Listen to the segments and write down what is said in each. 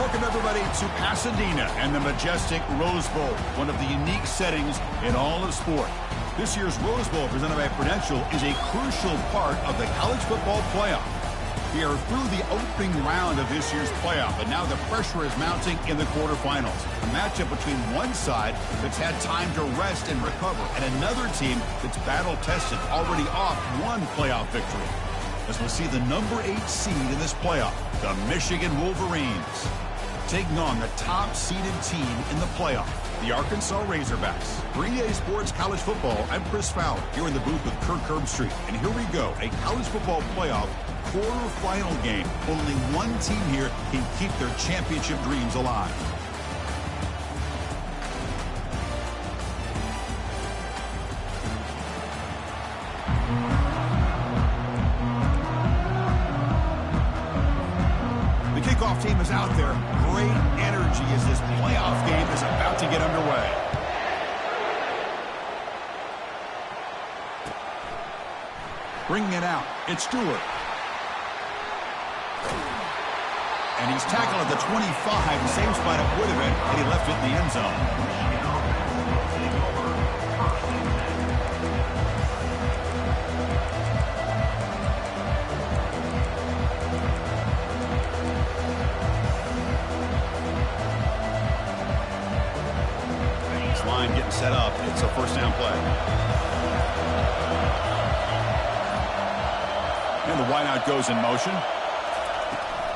Welcome, everybody, to Pasadena and the majestic Rose Bowl, one of the unique settings in all of sport. This year's Rose Bowl, presented by Prudential, is a crucial part of the college football playoff. We are through the opening round of this year's playoff, and now the pressure is mounting in the quarterfinals. A matchup between one side that's had time to rest and recover, and another team that's battle-tested, already off one playoff victory. As we'll see the number 8 seed in this playoff, the Michigan Wolverines, taking on the top-seeded team in the playoff, the Arkansas Razorbacks. For EA Sports College Football, I'm Chris Fowler, here in the booth with Kirk Herbstreit. And here we go, a college football playoff quarterfinal game. Only one team here can keep their championship dreams alive. Kickoff team is out there. Great energy as this playoff game is about to get underway. Bringing it out, it's Stewart. And he's tackled at the 25, the same spot it would have been had he left it in the end zone. Line getting set up. It's a first down play. And the wideout goes in motion.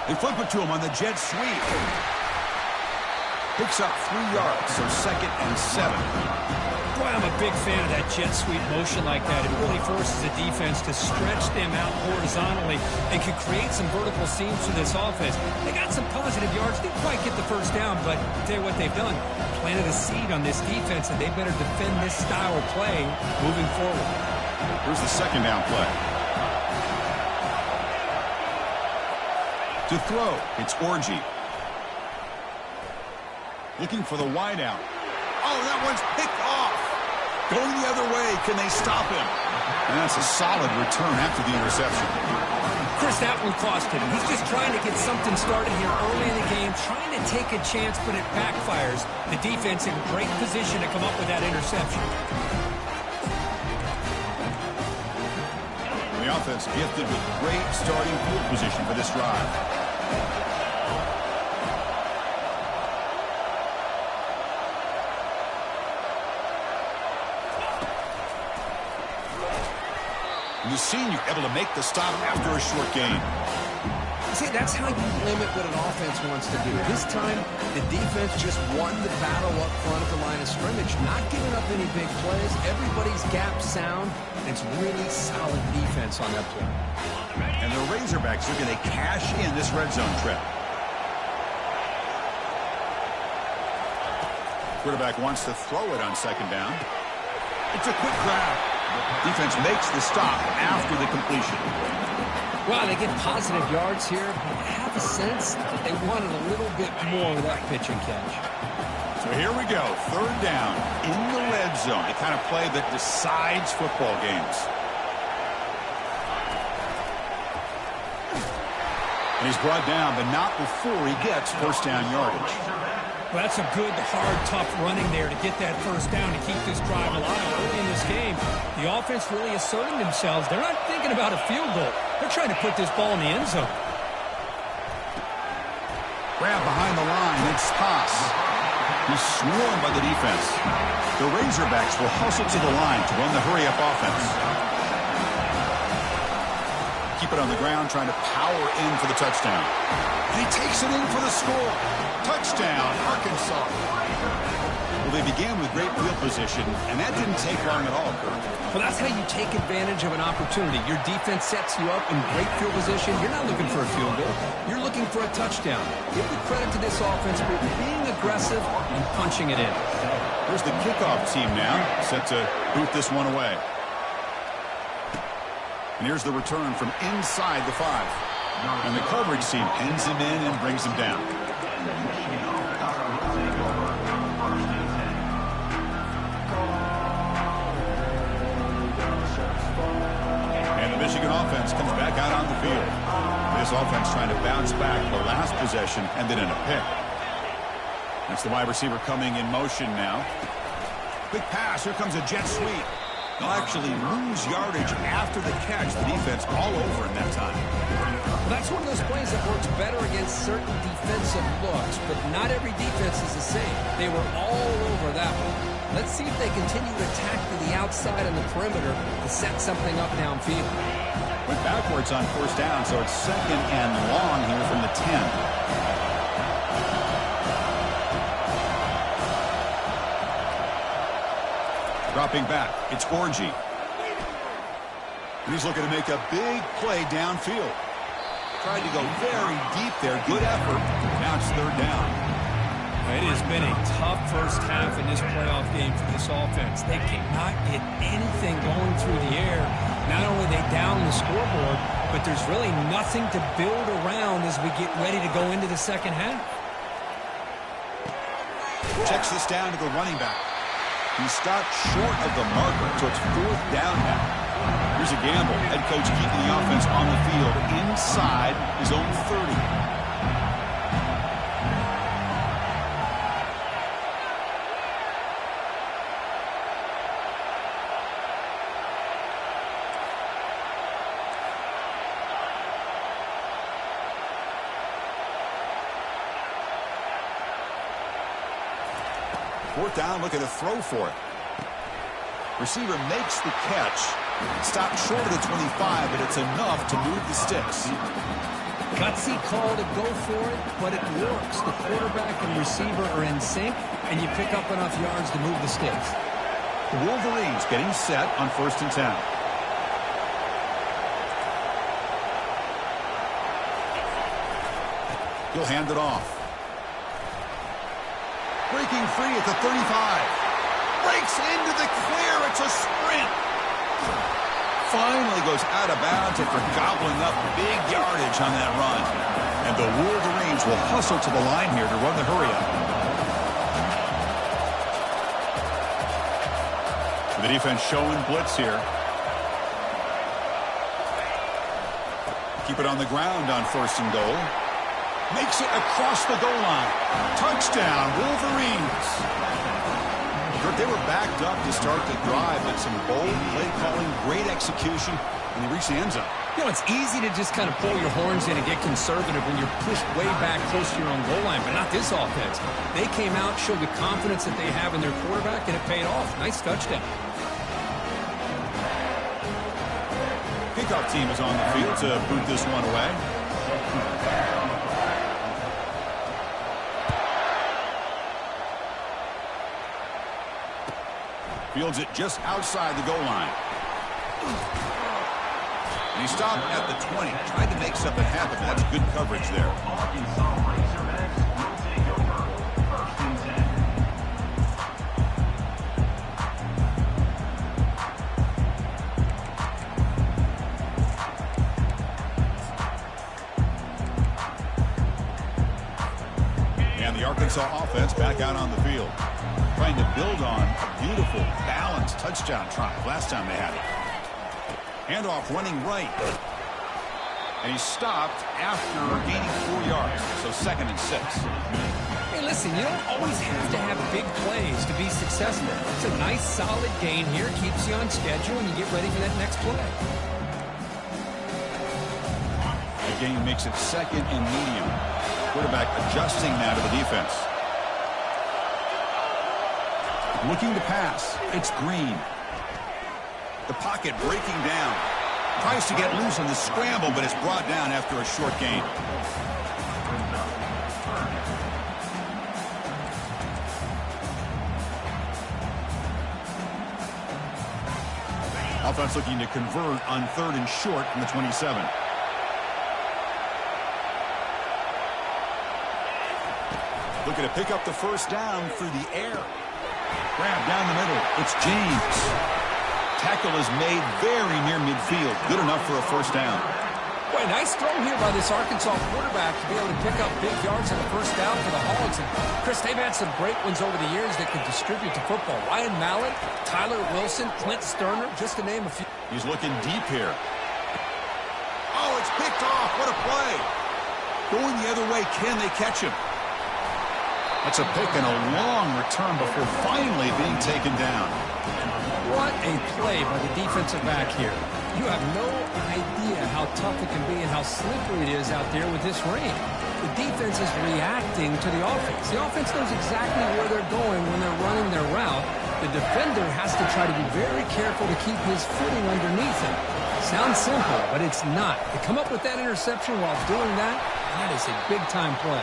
They flip it to him on the jet sweep. Picks up 3 yards, so 2nd and 7. Boy, I'm a big fan of that jet sweep motion like that. It really forces the defense to stretch them out horizontally and can create some vertical seams for this offense. They got some positive yards. Didn't quite get the first down, but I'll tell you what they've done. Planted a seed on this defense, and they better defend this style of play moving forward. Here's the 2nd down play. To throw, it's Orji. Looking for the wideout. Oh, that one's picked off. Going the other way. Can they stop him? And that's a solid return after the interception. Chris, that one cost him. He's just trying to get something started here early in the game, trying to take a chance, but it backfires. The defense in great position to come up with that interception. The offense gifted with great starting field position for this drive. The senior able to make the stop after a short gain. See, that's how you limit what an offense wants to do. This time, the defense just won the battle up front at the line of scrimmage, not giving up any big plays. Everybody's gap sound, and it's really solid defense on that play. And the Razorbacks are going to cash in this red zone trip. Quarterback wants to throw it on 2nd down. It's a quick grab. Defense makes the stop after the completion. Wow, they get positive yards here, but I have a sense that they wanted a little bit more of that pitch and catch. So here we go, 3rd down in the red zone, the kind of play that decides football games. And he's brought down, but not before he gets first down yardage. Well, that's a good, hard, tough running there to get that first down to keep this drive alive early in this game. The offense really asserting themselves. They're not thinking about a field goal. They're trying to put this ball in the end zone. Grab behind the line. It's Haas. He's swarmed by the defense. The Razorbacks will hustle to the line to run the hurry-up offense. Keep it on the ground, trying to power in for the touchdown. And he takes it in for the score. Touchdown, Arkansas. Well, they began with great field position, and that didn't take long at all, Kurt. Well, that's how you take advantage of an opportunity. Your defense sets you up in great field position. You're not looking for a field goal. You're looking for a touchdown. Give the credit to this offense for being aggressive and punching it in. Here's the kickoff team now, set to boot this one away. And here's the return from inside the 5. And the coverage team pins him in and brings him down. And the Michigan offense comes back out on the field. This offense trying to bounce back. The last possession ended in a pick. That's the wide receiver coming in motion now. Big pass. Here comes a jet sweep. They'll actually lose yardage after the catch. The defense all over in that time. Well, that's one of those plays that works better against certain defensive looks, but not every defense is the same. They were all over that one. Let's see if they continue to attack to the outside on the perimeter to set something up downfield. Went backwards on first down, so it's second and long here from the 10. Dropping back, it's Orji. And he's looking to make a big play downfield. Tried to go very deep there. Good effort. Now it's third down. It has been a tough first half in this playoff game for this offense. They cannot get anything going through the air. Not only are they down the scoreboard, but there's really nothing to build around as we get ready to go into the second half. Checks this down to the running back. He stopped short of the marker, so it's fourth down now. Here's a gamble. Head coach keeping the offense on the field inside his own 30. Fourth down, looking to throw for it. Receiver makes the catch. Stopped short of the 25, but it's enough to move the sticks. Gutsy call to go for it, but it works. The quarterback and receiver are in sync, and you pick up enough yards to move the sticks. The Wolverines getting set on first and 10. He'll hand it off. Breaking free at the 35. Breaks into the clear. It's a sprint. Finally goes out of bounds after gobbling up big yardage on that run. And the Wolverines will hustle to the line here to run the hurry-up. The defense showing blitz here. Keep it on the ground on first and goal. Makes it across the goal line. Touchdown, Wolverines. They were backed up to start the drive, but some bold play calling, great execution, and they reached the end zone. You know, it's easy to just kind of pull your horns in and get conservative when you're pushed way back close to your own goal line, but not this offense. They came out, showed the confidence that they have in their quarterback, and it paid off. Nice touchdown. Kickoff team is on the field to boot this one away. Fields it just outside the goal line. And he stopped at the 20. Tried to make something happen. That's good coverage there. And the Arkansas offense back out on the field, trying to build on a beautiful, balanced touchdown drive last time they had it. Handoff running right. And he stopped after gaining 4 yards, so second and 6. Hey, listen, you don't always have to have big plays to be successful. It's a nice, solid gain here. Keeps you on schedule, and you get ready for that next play. The gain makes it second and medium. Quarterback adjusting now to the defense. Looking to pass. It's Green. The pocket breaking down. Tries to get loose on the scramble, but it's brought down after a short gain. Offense looking to convert on third and short from the 27. Looking to pick up the first down through the air. Grab down the middle. It's James. Tackle is made very near midfield. Good enough for a first down. Boy, nice throw here by this Arkansas quarterback to be able to pick up big yards on a first down for the Hogs. And Chris, they've had some great ones over the years that can distribute the football. Ryan Mallett, Tyler Wilson, Clint Sterner, just to name a few. He's looking deep here. Oh, it's picked off. What a play. Going the other way. Can they catch him? That's a pick and a long return before finally being taken down. What a play by the defensive back here. You have no idea how tough it can be and how slippery it is out there with this rain. The defense is reacting to the offense. The offense knows exactly where they're going when they're running their route. The defender has to try to be very careful to keep his footing underneath him. Sounds simple, but it's not. To come up with that interception while doing that, that is a big-time play.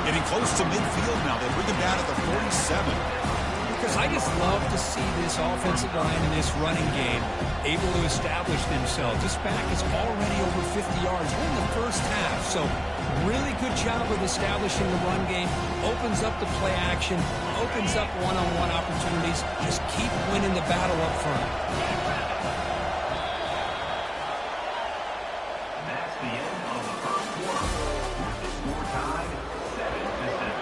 Getting close to midfield now. They bring him down at the 47. Because I just love to see this offensive line in this running game able to establish themselves. This back is already over 50 yards in the first half. So really good job of establishing the run game. Opens up the play action. Opens up one-on-one opportunities. Just keep winning the battle up front. That's the end of the first quarter. With the score tied 7-7.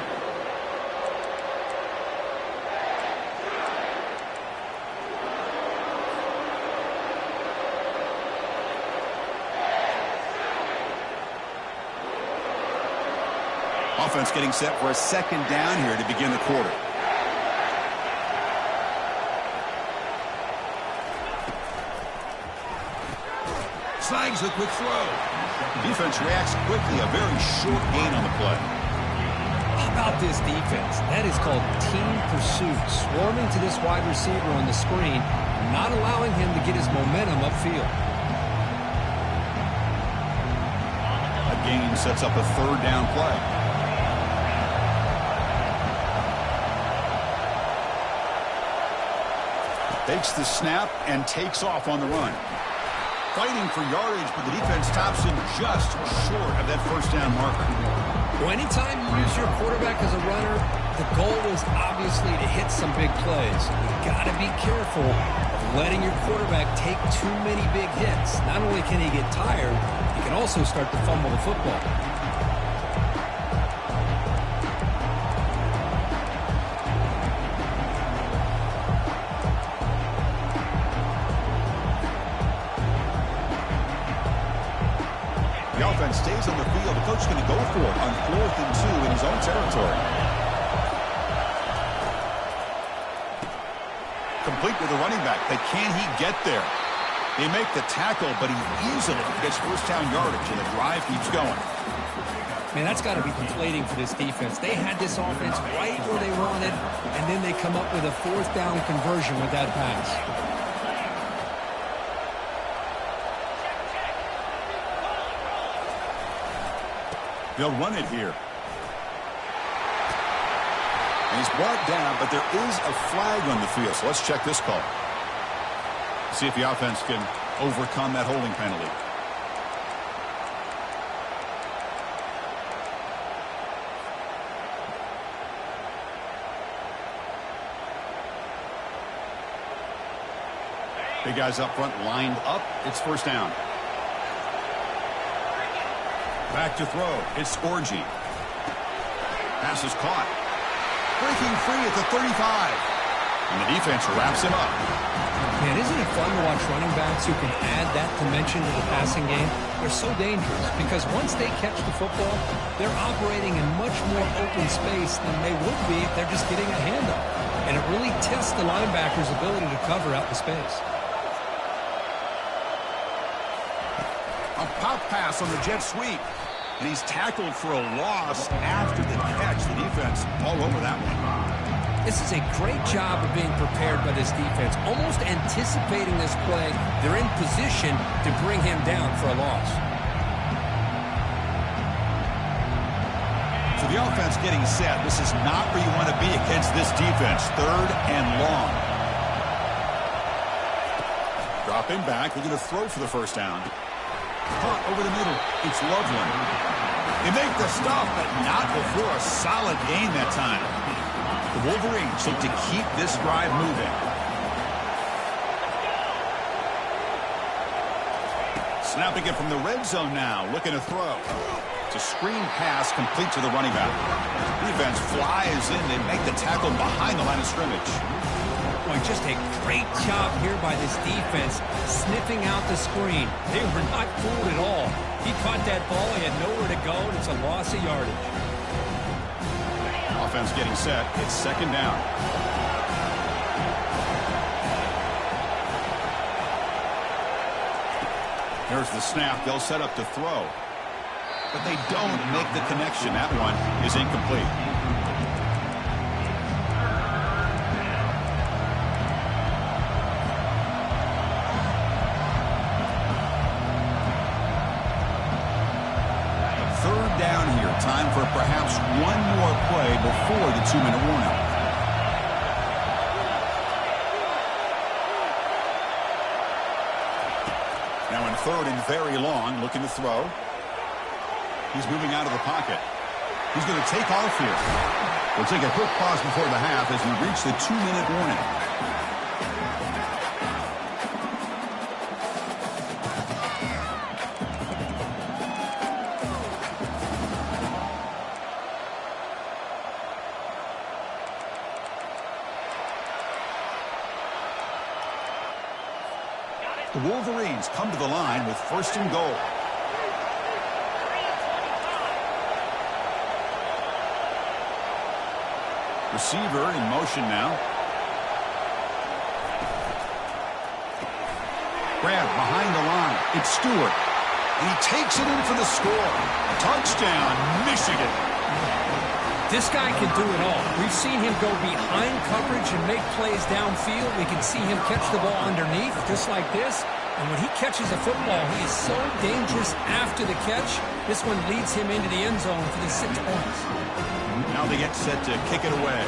Offense getting set for a second down here to begin the quarter. Snags a quick throw. Defense reacts quickly. A very short gain on the play. How about this defense? That is called team pursuit. Swarming to this wide receiver on the screen, not allowing him to get his momentum upfield. A gain sets up a third down play. Takes the snap and takes off on the run. Fighting for yardage, but the defense stops him just short of that first down marker. Well, anytime you use your quarterback as a runner, the goal is obviously to hit some big plays. You've got to be careful of letting your quarterback take too many big hits. Not only can he get tired, he can also start to fumble the football. The offense stays on the field. The coach is going to go for it on 4th and 2 in his own territory. Complete with the running back, but can he get there? They make the tackle, but he easily gets first down yardage, and the drive keeps going. Man, that's got to be deflating for this defense. They had this offense right where they wanted, and then they come up with a fourth down conversion with that pass. They'll run it here. And he's brought down, but there is a flag on the field. So let's check this call. See if the offense can overcome that holding penalty. Big guys up front lined up. It's first down. Back to throw. It's Orji. Pass is caught. Breaking free at the 35. And the defense wraps him up. Man, isn't it fun to watch running backs who can add that dimension to the passing game? They're so dangerous because once they catch the football, they're operating in much more open space than they would be if they're just getting a handoff. And it really tests the linebacker's ability to cover out the space. A pop pass on the jet sweep. And he's tackled for a loss after the catch. The defense all over that one. This is a great job of being prepared by this defense. Almost anticipating this play, they're in position to bring him down for a loss. So the offense getting set. This is not where you want to be against this defense. Third and long. Dropping back. They're going to throw for the first down. Caught over the middle. It's Loveland. They make the stop, but not before a solid gain that time. The Wolverines look to keep this drive moving. Snapping it from the red zone now. Looking to throw. It's a screen pass complete to the running back. Defense flies in. They make the tackle behind the line of scrimmage. Boy, just a great job here by this defense, sniffing out the screen. They were not fooled at all. He caught that ball. He had nowhere to go, and it's a loss of yardage. offense getting set. It's second down. Here's the snap. They'll set up to throw. But they don't make the connection. That one is incomplete. Third down here. Time for perhaps one more play before the 2-minute warning. Now in third and very long, looking to throw. He's moving out of the pocket. He's going to take off here. We'll take a quick pause before the half as we reach the 2-minute warning. The Wolverines come to the line with first and goal. Receiver in motion now. Grab behind the line. It's Stewart. And he takes it in for the score. Touchdown, Michigan. This guy can do it all. We've seen him go behind coverage and make plays downfield. We can see him catch the ball underneath, just like this. And when he catches a football, he is so dangerous after the catch. This one leads him into the end zone for the 6 points. Now they get set to kick it away.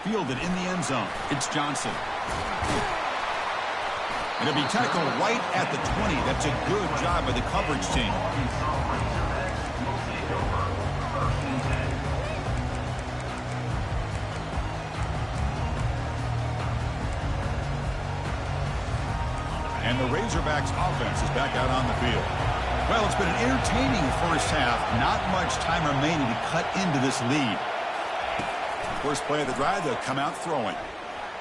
Fielded in the end zone. It's Johnson. It'll be tackled right at the 20. That's a good job by the coverage team. And the Razorbacks offense is back out on the field. Well, it's been an entertaining first half. Not much time remaining to cut into this lead. First play of the drive, they'll come out throwing.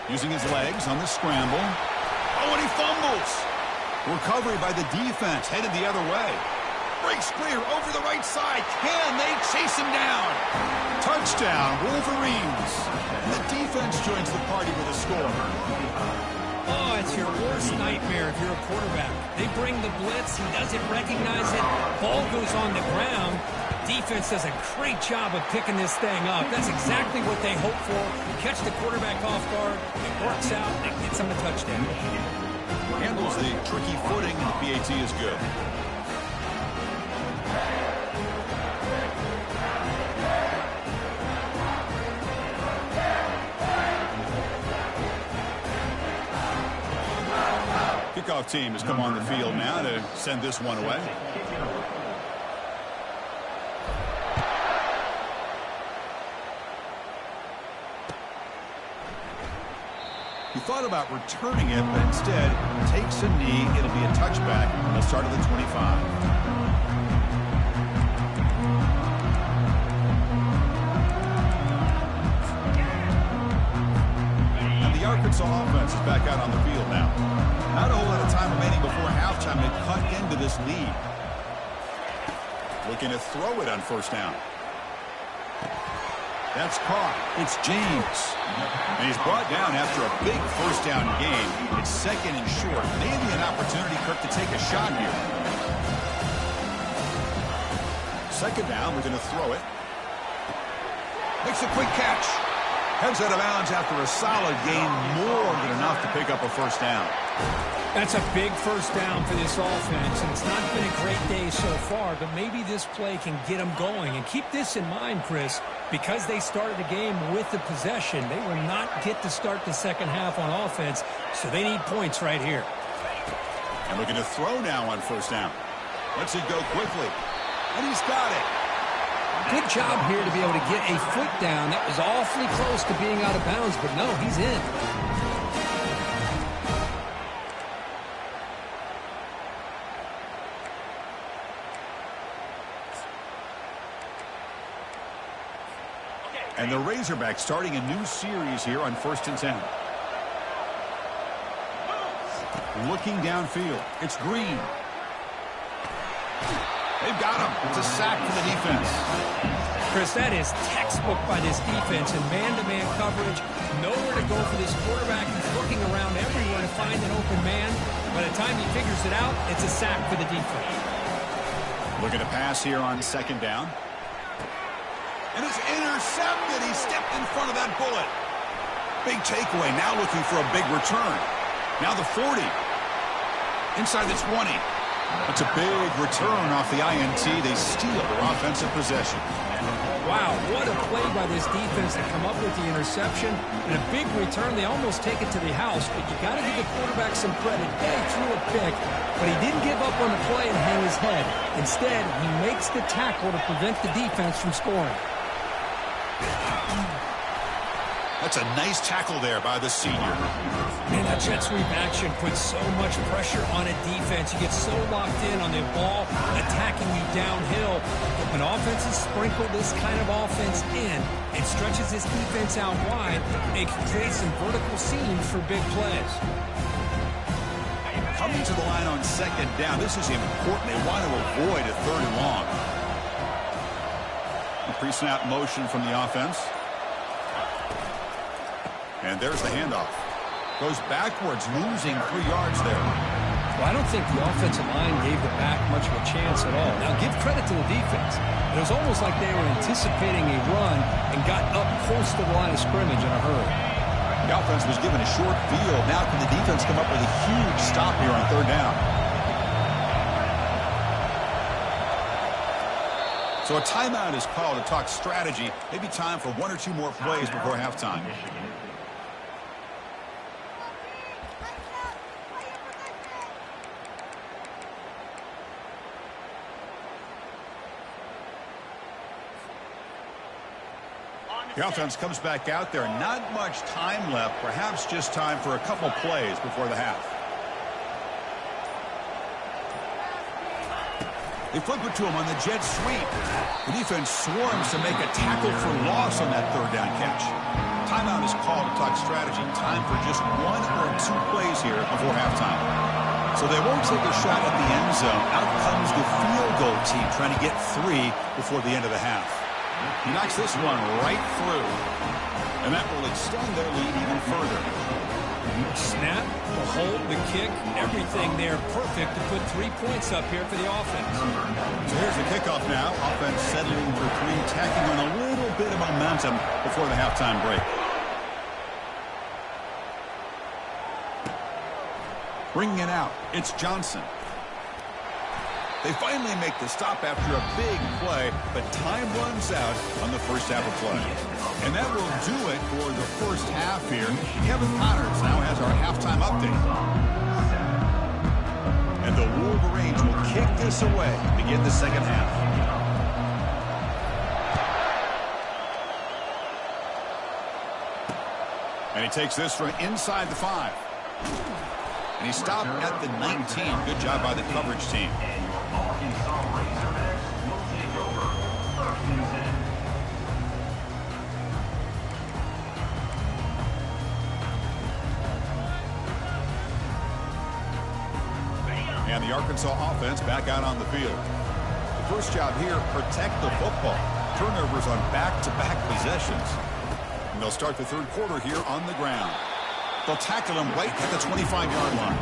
Using his legs on the scramble. Oh, and he fumbles. Recovery by the defense, headed the other way. Breaks clear over the right side. Can they chase him down? Touchdown, Wolverines. And the defense joins the party with a score. Oh, it's your worst nightmare if you're a quarterback. They bring the blitz. He doesn't recognize it. Ball goes on the ground. Defense does a great job of picking this thing up. That's exactly what they hope for. Catch the quarterback off guard. It works out. It gets him a touchdown. Handles the tricky footing, and the PAT is good. Kickoff team has come on the field now to send this one away. He thought about returning it, but instead takes a knee. It'll be a touchback. They'll start at the 25. And the Arkansas offense is back out on the field now. Not a whole lot of time remaining before halftime to cut into this lead. Looking to throw it on first down. That's caught. It's James. And he's brought down after a big first down game. It's second and short. Maybe an opportunity, Kirk, to take a shot here. Second down, we're going to throw it. Makes a quick catch. Heads out of bounds after a solid gain, more than enough to pick up a first down. That's a big first down for this offense, and it's not been a great day so far, but maybe this play can get them going. And keep this in mind, Chris, because they started the game with the possession, they will not get to start the second half on offense, so they need points right here. And looking to throw now on first down. Lets it go quickly, and he's got it. Good job here to be able to get a foot down. That was awfully close to being out of bounds, but no, he's in. And the Razorbacks starting a new series here on 1st and 10. looking downfield. It's Green. They've got him. It's a sack for the defense. Chris, that is textbook by this defense in man-to-man coverage. Nowhere to go for this quarterback. He's looking around everywhere to find an open man. By the time he figures it out, it's a sack for the defense. Looking to pass here on second down. And it's intercepted. He stepped in front of that bullet. Big takeaway. Now looking for a big return. Now the 40. Inside the 20. That's a big return off the INT. They steal their offensive possession. Wow, what a play by this defense to come up with the interception. And a big return. They almost take it to the house, but you got to give the quarterback some credit. Yeah, he threw a pick, but he didn't give up on the play and hang his head. Instead, he makes the tackle to prevent the defense from scoring. That's a nice tackle there by the senior. Man, that jet sweep action puts so much pressure on a defense. You get so locked in on the ball attacking you downhill. But when offenses sprinkle this kind of offense in, it stretches this defense out wide. It can create some vertical seams for big plays. Coming to the line on second down, this is important. They want to avoid a third and long. A pre-snap motion from the offense. And there's the handoff. Goes backwards, losing 3 yards there. Well, I don't think the offensive line gave the back much of a chance at all. Now, give credit to the defense. It was almost like they were anticipating a run and got up close to the line of scrimmage in a hurry. The offense was given a short field. Now can the defense come up with a huge stop here on third down? So a timeout is called to talk strategy. Maybe time for 1 or 2 more plays before halftime. The offense comes back out there. Not much time left. Perhaps just time for a couple plays before the half. They flip it to him on the jet sweep. The defense swarms to make a tackle for loss on that third down catch. Timeout is called to talk strategy. Time for just 1 or 2 plays here before halftime. So they won't take a shot at the end zone. Out comes the field goal team trying to get 3 before the end of the half. He knocks this one right through. And that will extend their lead even further. Snap, the hold, the kick, everything there perfect to put 3 points up here for the offense. So here's the kickoff now. Offense settling for 3, tacking on a little bit of momentum before the halftime break. Bringing it out, it's Johnson. They finally make the stop after a big play, but time runs out on the first half of play. And that will do it for the first half here. Kevin Connors now has our halftime update. And the Wolverines will kick this away to begin the second half. And he takes this from inside the 5. And he stopped at the 19. Good job by the coverage team. And the Arkansas offense back out on the field. The first job here, protect the football. Turnovers on back-to-back possessions. And they'll start the third quarter here on the ground. They'll tackle him right at the 25-yard line.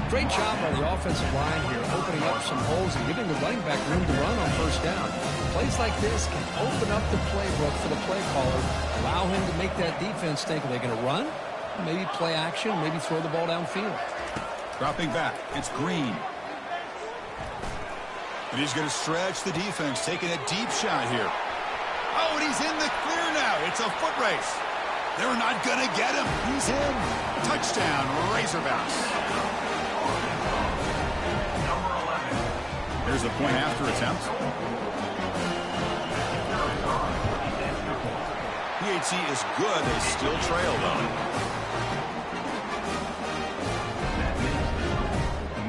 Great job by the offensive line here, opening up some holes and giving the running back room to run on first down. Plays like this can open up the playbook for the play caller, allow him to make that defense think, are they going to run? Maybe play action, maybe throw the ball downfield. Dropping back, it's Green. And he's going to stretch the defense, taking a deep shot here. Oh, and he's in the clear now. It's a foot race. They're not going to get him. He's in. Touchdown, Razorbacks. Here's the point after attempt. PAT is good. They still trail, though.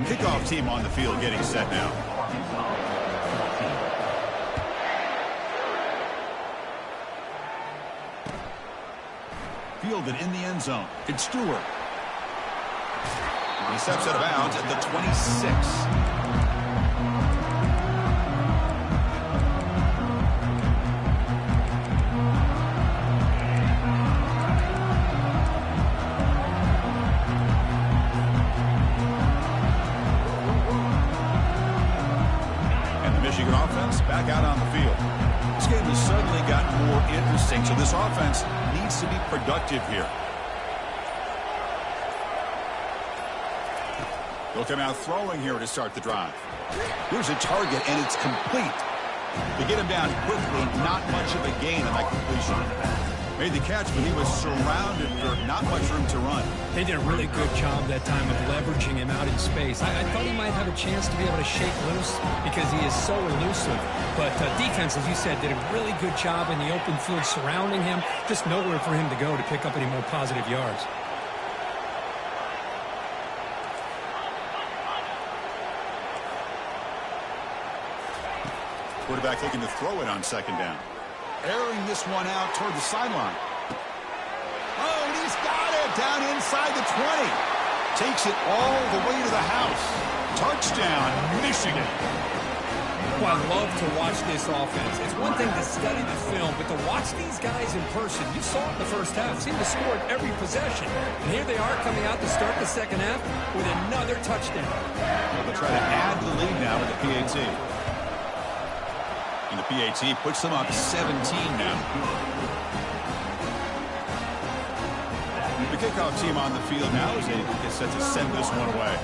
Kickoff team on the field getting set now. Fielded in the end zone. It's Stewart. He steps out of bounds at the 26. Michigan offense back out on the field. This game has suddenly gotten more interesting, so this offense needs to be productive here. They'll come out throwing here to start the drive. Here's a target, and it's complete. To get him down quickly, not much of a gain on that completion. Made the catch, but he was surrounded for not much room to run. They did a really good job that time of leveraging him out in space. I thought he might have a chance to be able to shake loose because he is so elusive. But defense, as you said, did a really good job in the open field surrounding him. Just nowhere for him to go to pick up any more positive yards. Quarterback looking to throw it on second down. Airing this one out toward the sideline. Oh, and he's got it down inside the 20. Takes it all the way to the house. Touchdown, Michigan. Well, I love to watch this offense. It's one thing to study the film, but to watch these guys in person, you saw it in the first half, seemed to score at every possession. And here they are coming out to start the second half with another touchdown. Well, they'll try to add to the lead now with the PAT. And the PAT puts them up 17 now. The kickoff team on the field now as they get set to send this one away.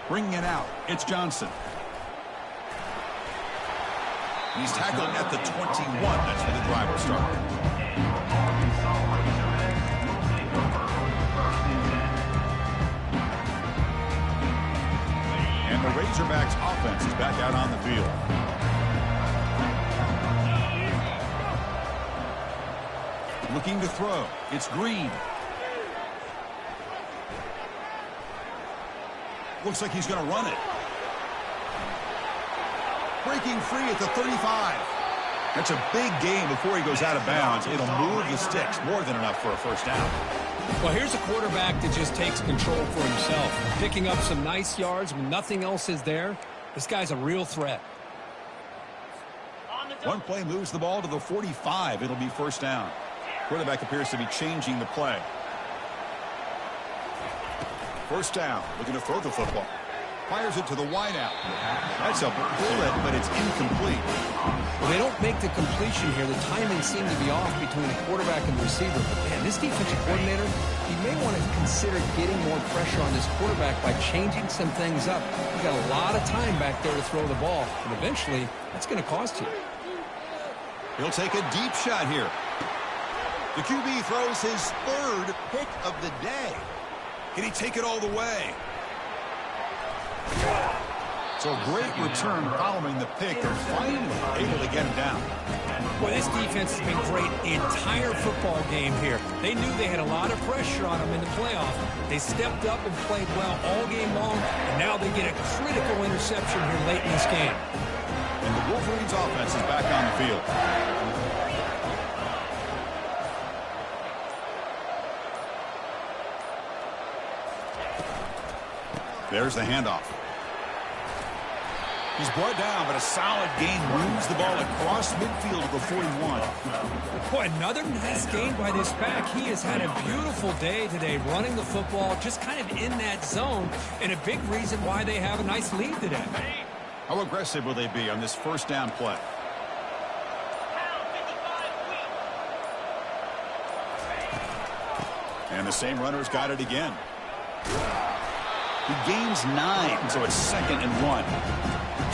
Bringing it out, it's Johnson. He's tackled at the 21. That's where the drive will start. And the Razorbacks offense is back out on the field. Looking to throw. It's Green. Looks like he's going to run it. Breaking free at the 35. That's a big gain before he goes out of bounds. It'll move the sticks, more than enough for a first down. Well, here's a quarterback that just takes control for himself. Picking up some nice yards when nothing else is there. This guy's a real threat. One play moves the ball to the 45. It'll be first down. Quarterback appears to be changing the play. First down, looking to throw the football. Fires it to the wideout. That's a bullet, but it's incomplete. Well, they don't make the completion here. The timing seemed to be off between the quarterback and the receiver. But, man, this defensive coordinator, he may want to consider getting more pressure on this quarterback by changing some things up. You've got a lot of time back there to throw the ball, and eventually that's going to cost you. He'll take a deep shot here. The QB throws his third pick of the day. Can he take it all the way? So a great return following the pick and finally able to get him down. Well, this defense has been great the entire football game here. They knew they had a lot of pressure on them in the playoff. They stepped up and played well all game long, and now they get a critical interception here late in this game. And the Wolverines offense is back on the field. There's the handoff. He's brought down, but a solid gain moves the ball across midfield to the 41. Boy, another nice gain by this back. He has had a beautiful day today running the football, just kind of in that zone, and a big reason why they have a nice lead today. How aggressive will they be on this first down play? And the same runner's got it again. He gains 9, so it's 2nd and 1.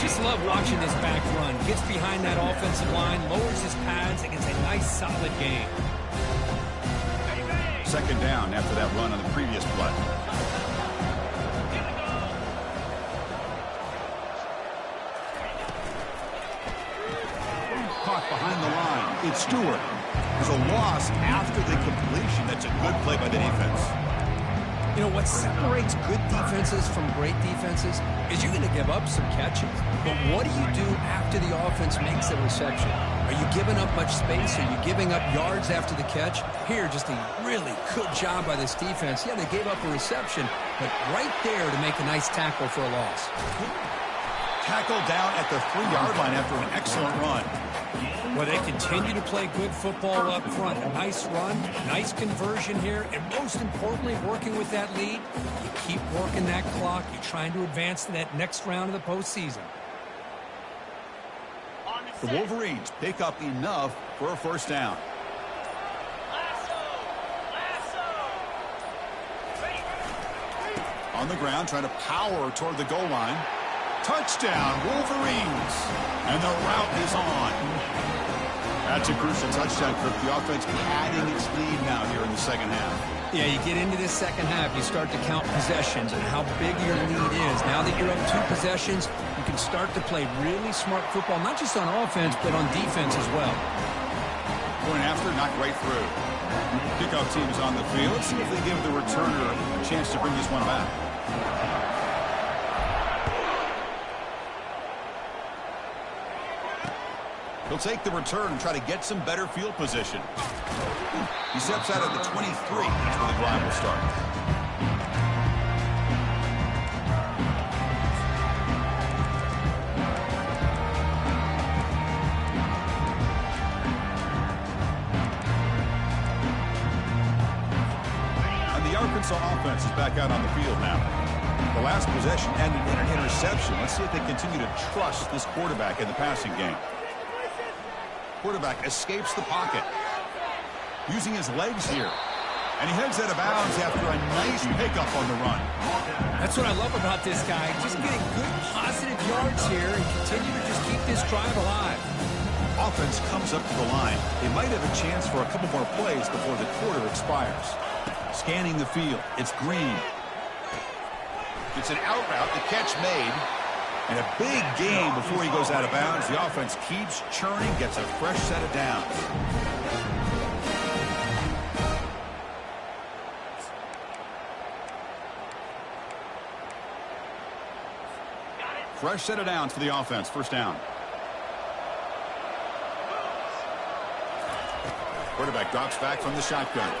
Just love watching this back run. Gets behind that offensive line, lowers his pads, and gets a nice, solid gain. 2nd down after that run on the previous play. Caught behind the line. It's Stewart. There's a loss after the completion. That's a good play by the defense. You know, what separates good defenses from great defenses is you're going to give up some catches. But what do you do after the offense makes a reception? Are you giving up much space? Are you giving up yards after the catch? Here, just a really good job by this defense. Yeah, they gave up a reception, but right there to make a nice tackle for a loss. Tackle down at the 3-yard line after an excellent run. Well, they continue to play good football up front. A nice run, nice conversion here, and most importantly, working with that lead, you keep working that clock. You're trying to advance to that next round of the postseason. The Wolverines pick up enough for a first down. On the ground, trying to power toward the goal line. Touchdown, Wolverines. And the route is on. That's a crucial touchdown, Kirk. The offense padding its lead now here in the second half. Yeah, you get into this second half, you start to count possessions and how big your lead is. Now that you're up 2 possessions, you can start to play really smart football, not just on offense, but on defense as well. Going after, not right through. Kickoff team is on the field. Let's see if they give the returner a chance to bring this one back. He'll take the return and try to get some better field position. He steps out at the 23. That's where the drive will start. And the Arkansas offense is back out on the field now. The last possession ended in an interception. Let's see if they continue to trust this quarterback in the passing game. Quarterback escapes the pocket, using his legs here. And he heads out of bounds after a nice pickup on the run. That's what I love about this guy. Just getting good positive yards here and continue to just keep this drive alive. Offense comes up to the line. They might have a chance for a couple more plays before the quarter expires. Scanning the field. It's Green. It's an out route. The catch made. And a big gain before he goes out of bounds. The offense keeps churning, gets a fresh set of downs. Fresh set of downs for the offense. First down. Quarterback drops back from the shotgun.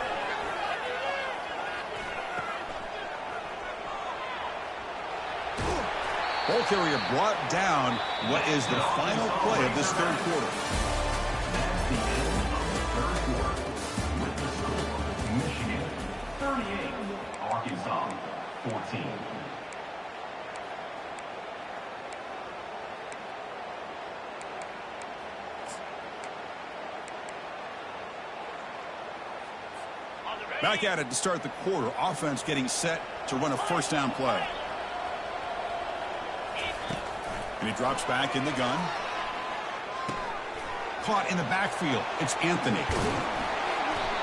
Ball carrier brought down. What is the final play of this third quarter? The end of the third quarter. With the score, Michigan 38, Arkansas 14. Back at it to start the quarter. Offense getting set to run a first down play. And he drops back in the gun. Caught in the backfield. It's Anthony.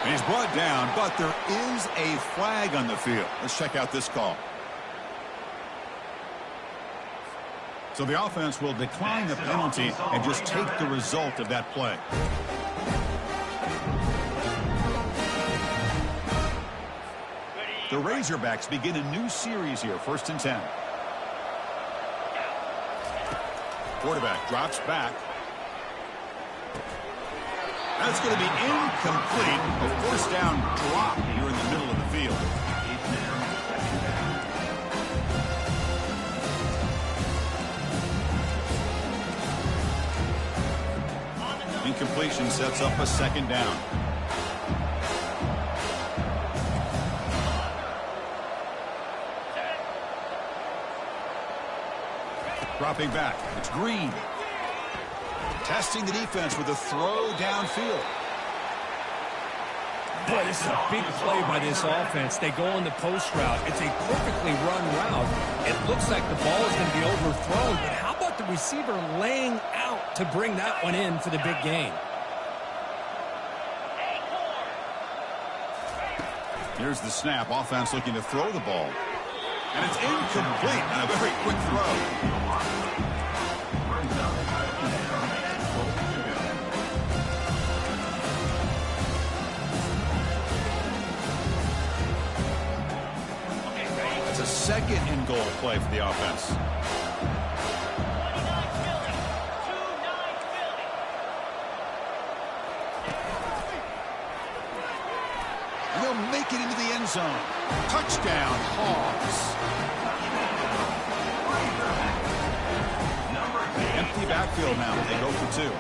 And he's brought down, but there is a flag on the field. Let's check out this call. So the offense will decline the penalty and just take the result of that play. The Razorbacks begin a new series here, 1st and 10. Quarterback drops back. That's going to be incomplete. A first down drop here in the middle of the field. Incompletion sets up a second down. Dropping back. It's Green. Testing the defense with a throw downfield. Boy, this is a big play by this offense. They go on the post route. It's a perfectly run route. It looks like the ball is going to be overthrown, but how about the receiver laying out to bring that one in for the big gain? Here's the snap. Offense looking to throw the ball. And it's incomplete on a very quick throw. second in-goal play for the offense. And they'll make it into the end zone. Touchdown, Hogs. Empty backfield now. They go for 2.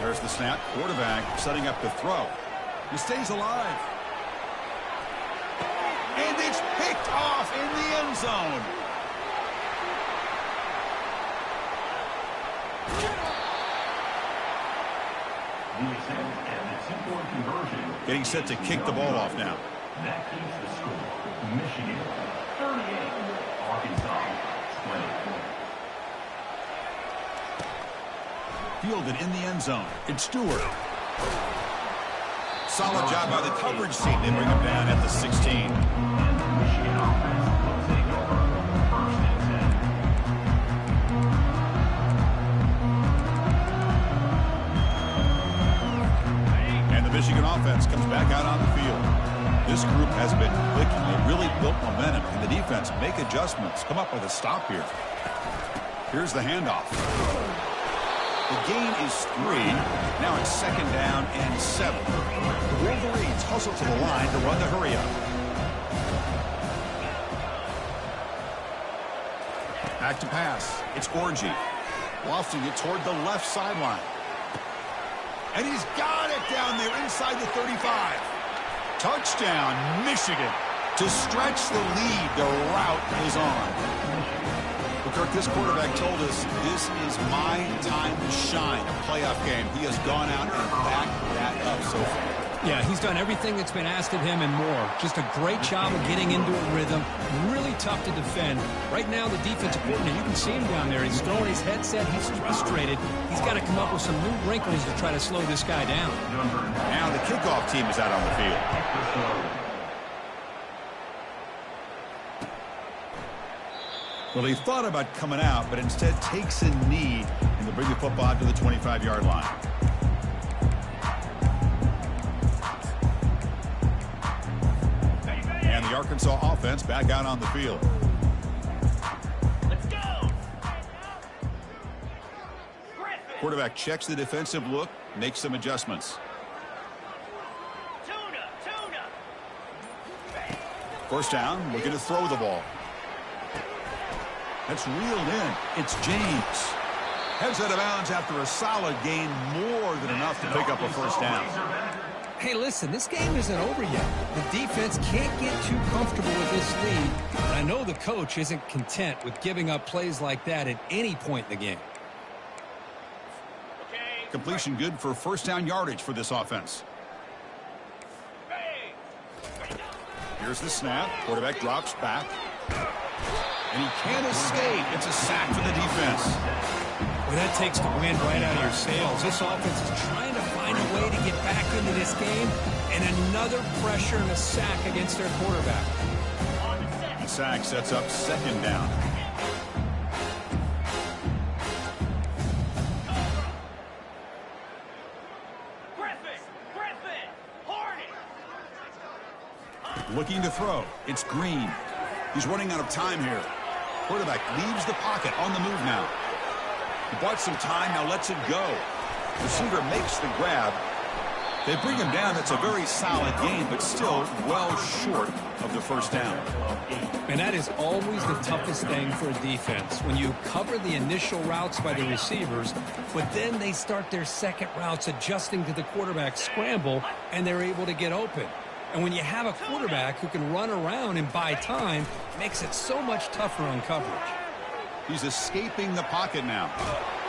There's the snap. Quarterback setting up the throw. He stays alive. And it's picked off in the end zone. Getting set to kick the ball off now. That keeps the score. Michigan 38, Arkansas 20. Fielded in the end zone. It's Stewart. Solid job by the coverage team. They bring him down at the 16. And the Michigan offense will take over 1st and 10. And the Michigan offense comes back out on the field. This group has been clicking. They really built momentum. And the defense make adjustments. Come up with a stop here. Here's the handoff. The gain is 3. Now it's 2nd down and 7. The Wolverines hustle to the line to run the hurry up. Back to pass. It's Orji. Lofting it toward the left sideline. And he's got it down there inside the 35. Touchdown, Michigan. To stretch the lead, the route is on. Kirk, this quarterback told us this is my time to shine, a playoff game. He has gone out and backed that up so far. Yeah, he's done everything that's been asked of him and more. Just a great job of getting into a rhythm. Really tough to defend. Right now, the defensive coordinator, you can see him down there. He's throwing his headset. He's frustrated. He's got to come up with some new wrinkles to try to slow this guy down. Now the kickoff team is out on the field. Well, he thought about coming out, but instead takes a knee, and they bring the football to the 25-yard line. And the Arkansas offense back out on the field. Let's go. Quarterback checks the defensive look, makes some adjustments. Tuna. 1st down, looking to throw the ball. That's reeled in. It's James. Heads out of bounds after a solid gain, more than enough to pick up a 1st down. Hey, listen, this game isn't over yet. The defense can't get too comfortable with this lead, but I know the coach isn't content with giving up plays like that at any point in the game. Completion good for 1st down yardage for this offense. Here's the snap. Quarterback drops back. And he can't escape. It's a sack for the defense. Well, that takes the wind right out of your sails. This offense is trying to find a way to get back into this game, and another pressure and a sack against their quarterback. The sack sets up 2nd down. Looking to throw. It's Green. He's running out of time here. Quarterback leaves the pocket on the move now. He bought some time, now lets it go. Receiver makes the grab. They bring him down. That's a very solid game, but still well short of the 1st down. And that is always the toughest thing for a defense. When you cover the initial routes by the receivers, but then they start their second routes adjusting to the quarterback scramble, and they're able to get open. And when you have a quarterback who can run around and buy time, it makes it so much tougher on coverage. He's escaping the pocket now.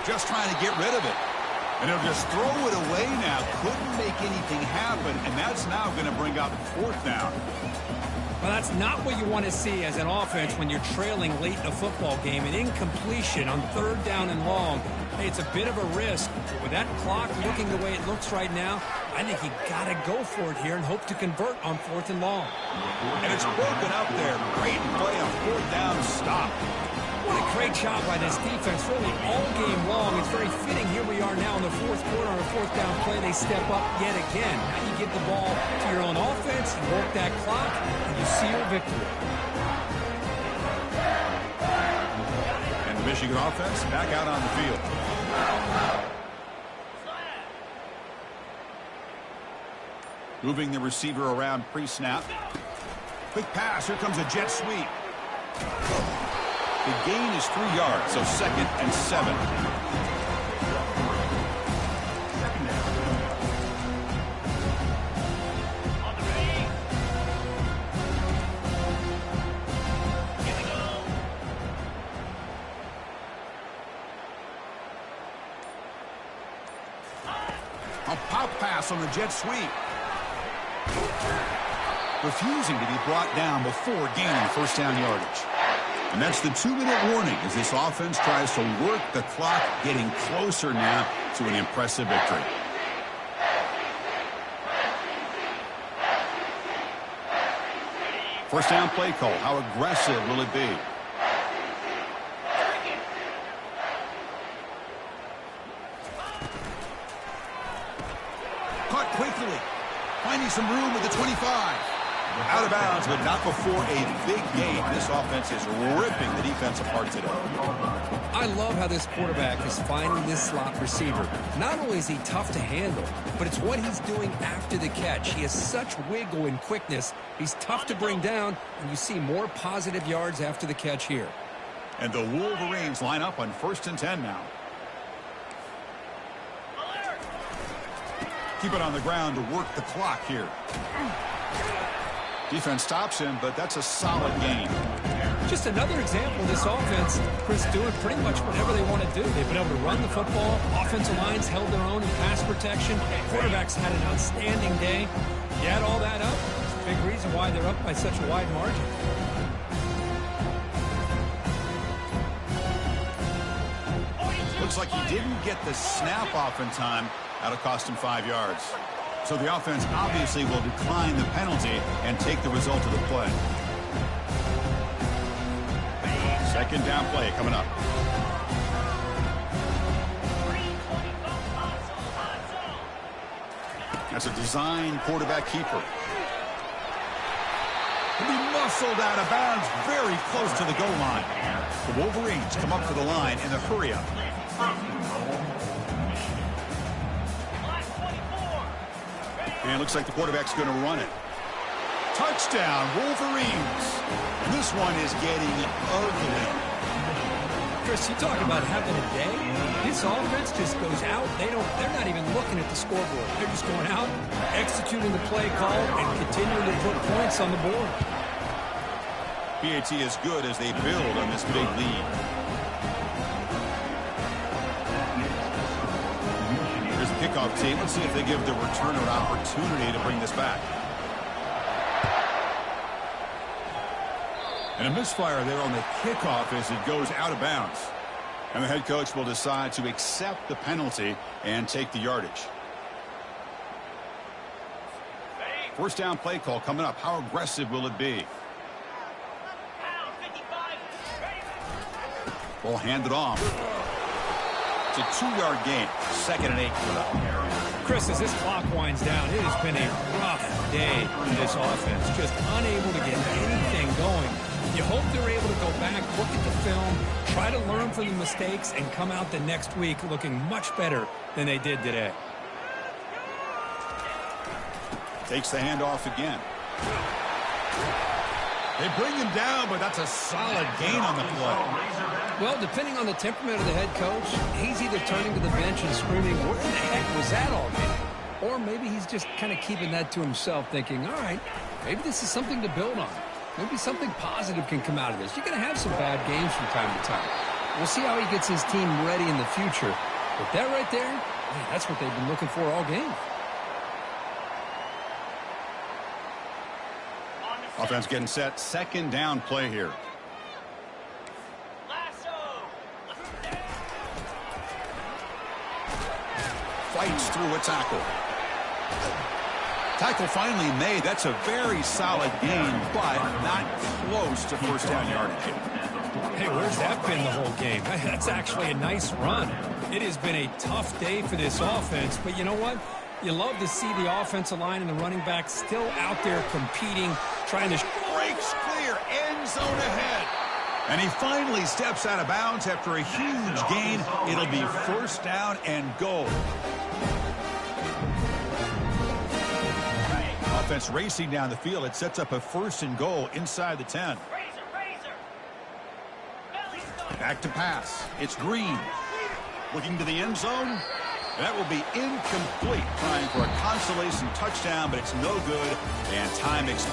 Just trying to get rid of it. And he'll just throw it away now. Couldn't make anything happen, and that's now going to bring up 4th down. Well, that's not what you want to see as an offense when you're trailing late in a football game. An incompletion on 3rd down and long. Hey, it's a bit of a risk. With that clock looking the way it looks right now, I think you got to go for it here and hope to convert on 4th and long. And it's broken up there. Great play on 4th down stop. What a great job by this defense, really all game long. It's very fitting here we are now in the 4th fourth quarter on a fourth down play, they step up yet again. Now you give the ball to your own offense, you work that clock, and you see your victory. And the Michigan offense back out on the field. Moving the receiver around pre-snap. Quick pass. Here comes a jet sweep. The gain is 3 yards, so 2nd and 7. A pop pass on the jet sweep. Refusing to be brought down before gaining first down yardage. And that's the 2-minute warning as this offense tries to work the clock, getting closer now to an impressive victory. First down play call. How aggressive will it be? Caught quickly. Finding some room with the 25. Out of bounds, but not before a big game. This offense is ripping the defense apart today. I love how this quarterback is finding this slot receiver. Not only is he tough to handle, but it's what he's doing after the catch. He has such wiggle and quickness. He's tough to bring down, and you see more positive yards after the catch here. And the Wolverines line up on 1st and 10 now. Keep it on the ground to work the clock here. Defense stops him, but that's a solid gain. Just another example of this offense, Chris, doing pretty much whatever they want to do. They've been able to run the football. Offensive lines held their own in pass protection. Quarterbacks had an outstanding day. You add all that up, it's a big reason why they're up by such a wide margin. Looks like he didn't get the snap off in time. That'll cost him 5 yards. So the offense obviously will decline the penalty and take the result of the play. Second down play coming up. That's a design quarterback keeper. He'll be muscled out of bounds very close to the goal line. The Wolverines come up to the line in the hurry-up. And it looks like the quarterback's going to run it. Touchdown, Wolverines. This one is getting ugly. Chris, you talk about having a day. This offense just goes out. They're not even looking at the scoreboard. They're just going out, executing the play call, and continuing to put points on the board. PAT is good as they build on this big lead. Here's the kickoff team. Let's see if they give the returner an opportunity to bring this back. And a misfire there on the kickoff as it goes out of bounds. And the head coach will decide to accept the penalty and take the yardage. First down play call coming up. How aggressive will it be? Ball handed off. It's a 2-yard gain. 2nd and 8 coming up. Chris, as this clock winds down, it has been a rough day for this offense. Just unable to get anything going. You hope they're able to go back, look at the film, try to learn from the mistakes, and come out the next week looking much better than they did today. Takes the handoff again. They bring him down, but that's a solid gain on the play. Well, depending on the temperament of the head coach, he's either turning to the bench and screaming, "Where the heck was that all game?" Or maybe he's just kind of keeping that to himself, thinking, all right, maybe this is something to build on. Maybe something positive can come out of this. You're going to have some bad games from time to time. We'll see how he gets his team ready in the future. But that right there, man, that's what they've been looking for all game. Offense getting set. Second down play here. Fights through a tackle. Tackle finally made. That's a very solid gain, but not close to first down yardage. Hey, where's that been the whole game? That's actually a nice run. It has been a tough day for this offense, but you know what? You love to see the offensive line and the running back still out there competing, trying to... Breaks clear, end zone ahead. And he finally steps out of bounds after a huge gain. It'll be first down and goal. Offense racing down the field. It sets up a first and goal inside the 10. Back to pass. It's Green. Looking to the end zone. That will be incomplete. Trying for a consolation touchdown, but it's no good. And time expires.